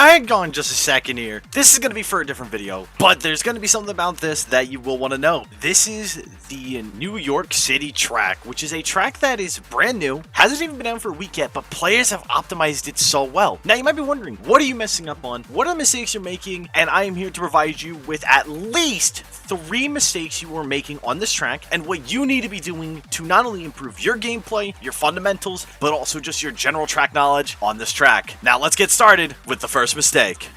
hang on just a second here. This is going to be for a different video, but there's going to be something about this that you will want to know. This is the New York City track, which is a track that is brand new, hasn't even been out for a week yet, but players have optimized it so well. Now, you might be wondering, what are you messing up on? What are the mistakes you're making? And I am here to provide you with at least 3 mistakes you are making on this track and what you need to be doing to not only improve your gameplay, your fundamentals, but also just your general track knowledge on this track. Now let's get started with the first mistake.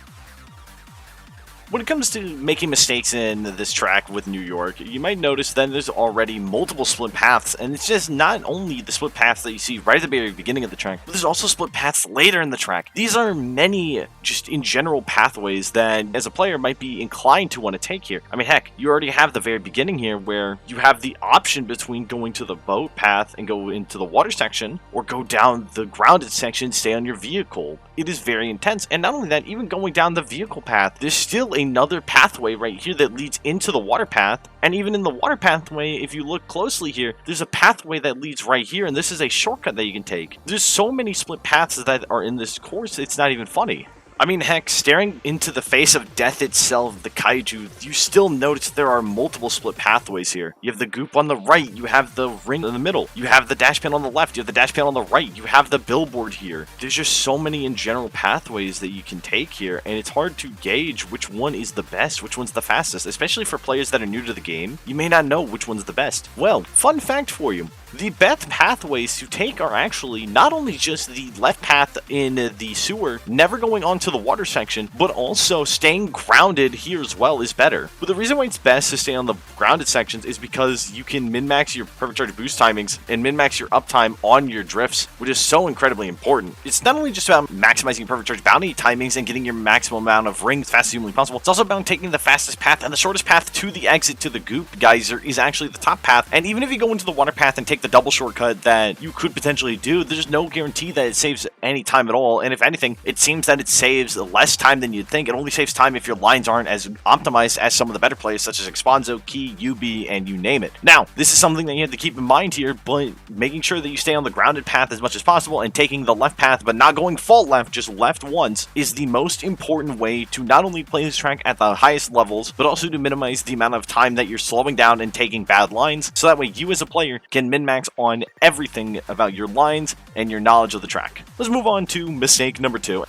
When it comes to making mistakes in this track with New York, you might notice that there's already multiple split paths, and it's just not only the split paths that you see right at the very beginning of the track, but there's also split paths later in the track. These are many, just in general, pathways that as a player might be inclined to want to take here. I mean, heck, you already have the very beginning here where you have the option between going to the boat path and go into the water section, or go down the grounded section, stay on your vehicle. It is very intense, and not only that, even going down the vehicle path, there's still another pathway right here that leads into the water path. And even in the water pathway, if you look closely here, there's a pathway that leads right here, and this is a shortcut that you can take. There's so many split paths that are in this course, it's not even funny. I mean, heck, staring into the face of death itself, the kaiju, you still notice there are multiple split pathways here. You have the goop on the right, you have the ring in the middle, you have the dash pan on the left, you have the dash pan on the right, you have the billboard here. There's just so many in general pathways that you can take here, and it's hard to gauge which one is the best, which one's the fastest, especially for players that are new to the game. You may not know which one's the best. Well, fun fact for you. The best pathways to take are actually not only just the left path in the sewer, never going on to the water section, but also staying grounded here as well is better. But the reason why it's best to stay on the grounded sections is because you can min-max your perfect charge boost timings and min-max your uptime on your drifts, which is so incredibly important. It's not only just about maximizing your perfect charge bounty timings and getting your maximum amount of rings as fast as humanly possible, it's also about taking the fastest path, and the shortest path to the exit to the goop geyser is actually the top path. And even if you go into the water path and take the double shortcut that you could potentially do, there's no guarantee that it saves any time at all, and if anything, it seems that it saves less time than you'd think. It only saves time if your lines aren't as optimized as some of the better players such as Exponzo, Key, UB, and you name it. Now, this is something that you have to keep in mind here, but making sure that you stay on the grounded path as much as possible and taking the left path, but not going full left, just left once, is the most important way to not only play this track at the highest levels, but also to minimize the amount of time that you're slowing down and taking bad lines, so that way you as a player can min-max on everything about your lines and your knowledge of the track. Let's move on to mistake number 2.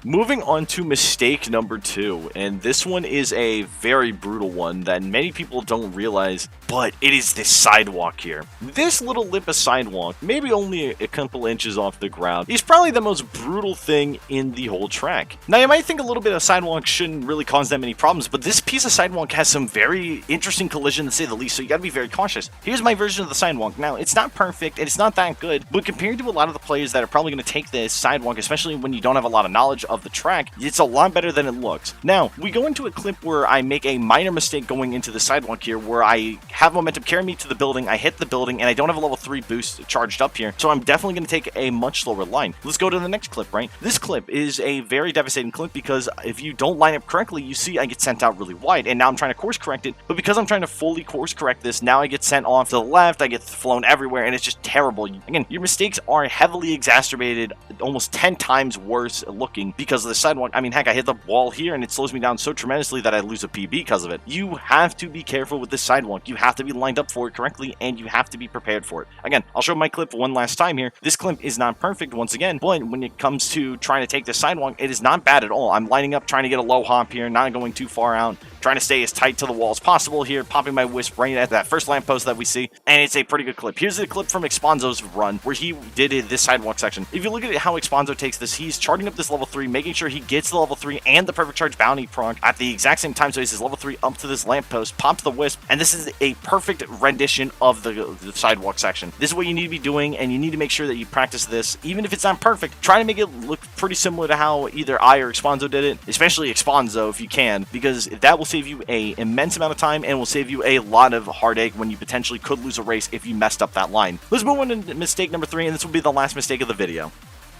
Moving on to mistake number 2, and this one is a very brutal one that many people don't realize, but it is this sidewalk here. This little lip of sidewalk, maybe only a couple inches off the ground, is probably the most brutal thing in the whole track. Now, you might think a little bit of sidewalk shouldn't really cause that many problems, but this piece of sidewalk has some very interesting collision to say the least, so you gotta be very cautious. Here's my version of the sidewalk. Now, it's not perfect, and it's not that good, but compared to a lot of the players that are probably gonna take this sidewalk, especially when you don't have a lot of knowledge of the track, it's a lot better than it looks. Now, we go into a clip where I make a minor mistake going into the sidewalk here, where I have momentum carry me to the building, I hit the building, and I don't have a level 3 boost charged up here, so I'm definitely going to take a much slower line. Let's go to the next clip, right? This clip is a very devastating clip because if you don't line up correctly, you see I get sent out really wide, and now I'm trying to course correct it, but because I'm trying to fully course correct this, now I get sent off to the left, I get flown everywhere, and it's just terrible. Again, your mistakes are heavily exacerbated, almost 10 times worse looking because of the sidewalk. I mean, heck, I hit the wall here and it slows me down so tremendously that I lose a PB because of it. You have to be careful with this sidewalk. You have to be lined up for it correctly, and you have to be prepared for it. Again, I'll show my clip one last time here. This clip is not perfect once again, but when it comes to trying to take the sidewalk, it is not bad at all. I'm lining up, trying to get a low hop here, not going too far out, trying to stay as tight to the wall as possible here, popping my wisp right at that first lamppost that we see, and it's a pretty good clip. Here's a clip from Exponzo's run, where he did this sidewalk section. If you look at how Exponzo takes this, he's charging up this level 3, making sure he gets the level 3 and the perfect charge bounty proc at the exact same time, so he's level 3 up to this lamppost, pops the wisp, and this is a perfect rendition of the sidewalk section. This is what you need to be doing, and you need to make sure that you practice this, even if it's not perfect. Try to make it look pretty similar to how either I or Exponzo did it, especially Exponzo if you can, because that will save you a immense amount of time and will save you a lot of heartache when you potentially could lose a race if you messed up that line. Let's move on to mistake number 3, and this will be the last mistake of the video.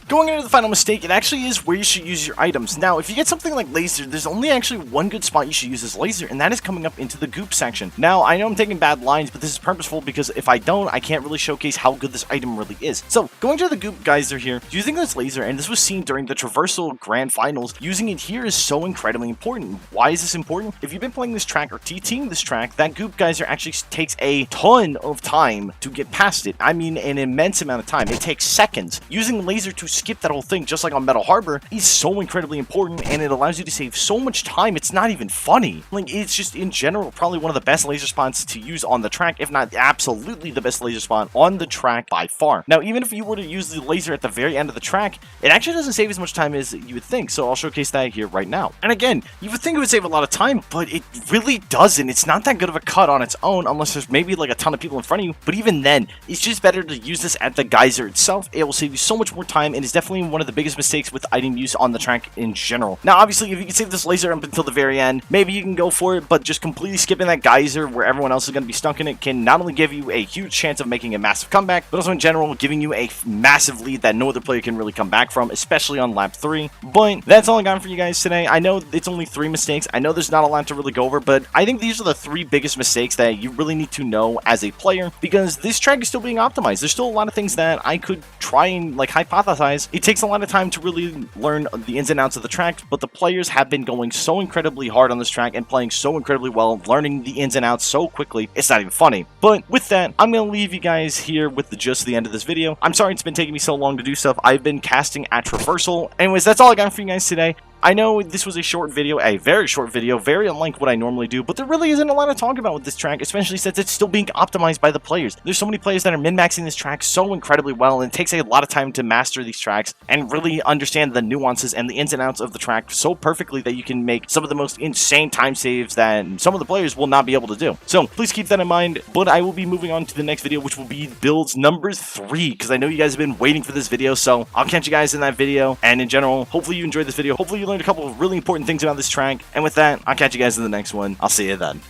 going into the final mistake, it actually is where you should use your items. Now, if you get something like laser, there's only actually one good spot you should use as laser, and that is coming up into the goop section. Now, I know I'm taking bad lines, but this is purposeful because if I don't, I can't really showcase how good this item really is. So, going to the goop geyser here, using this laser, and this was seen during the Traversal Grand Finals, using it here is so incredibly important. Why is this important? If you've been playing this track or TTing this track, that goop geyser actually takes a ton of time to get past it. I mean, an immense amount of time. It takes seconds. Using laser to skip that whole thing, just like on Metal Harbor, is so incredibly important, and it allows you to save so much time, it's not even funny. Like, it's just, in general, probably one of the best laser spots to use on the track, if not absolutely the best laser spot on the track by far. Now, even if you were to use the laser at the very end of the track, it actually doesn't save as much time as you would think, so I'll showcase that here right now. And again, you would think it would save a lot of time, but it really doesn't. It's not that good of a cut on its own, unless there's maybe like a ton of people in front of you, but even then, it's just better to use this at the geyser itself. It will save you so much more time, and is definitely one of the biggest mistakes with item use on the track in general. Now, obviously, if you can save this laser up until the very end, maybe you can go for it, but just completely skipping that geyser where everyone else is going to be stuck in it can not only give you a huge chance of making a massive comeback, but also in general giving you a massive lead that no other player can really come back from, especially on lap 3. But that's all I got for you guys today. I know it's only 3 mistakes. I know there's not a lot to really go over, but I think these are the 3 biggest mistakes that you really need to know as a player, because this track is still being optimized. There's still a lot of things that I could try and like hypothesize. It takes a lot of time to really learn the ins and outs of the track, but the players have been going so incredibly hard on this track and playing so incredibly well, learning the ins and outs so quickly, it's not even funny. But with that, I'm going to leave you guys here with just the end of this video. I'm sorry it's been taking me so long to do stuff. I've been casting at Traversal. Anyways, that's all I got for you guys today. I know this was a short video, a very short video, very unlike what I normally do, but there really isn't a lot to talk about with this track, especially since it's still being optimized by the players. There's so many players that are min-maxing this track so incredibly well, and it takes a lot of time to master these tracks and really understand the nuances and the ins and outs of the track so perfectly that you can make some of the most insane time saves that some of the players will not be able to do. So please keep that in mind, but I will be moving on to the next video, which will be builds number 3, because I know you guys have been waiting for this video, so I'll catch you guys in that video. And in general, hopefully you enjoyed this video. Hopefully you learned a couple of really important things about this track. And with that, I'll catch you guys in the next one. I'll see you then.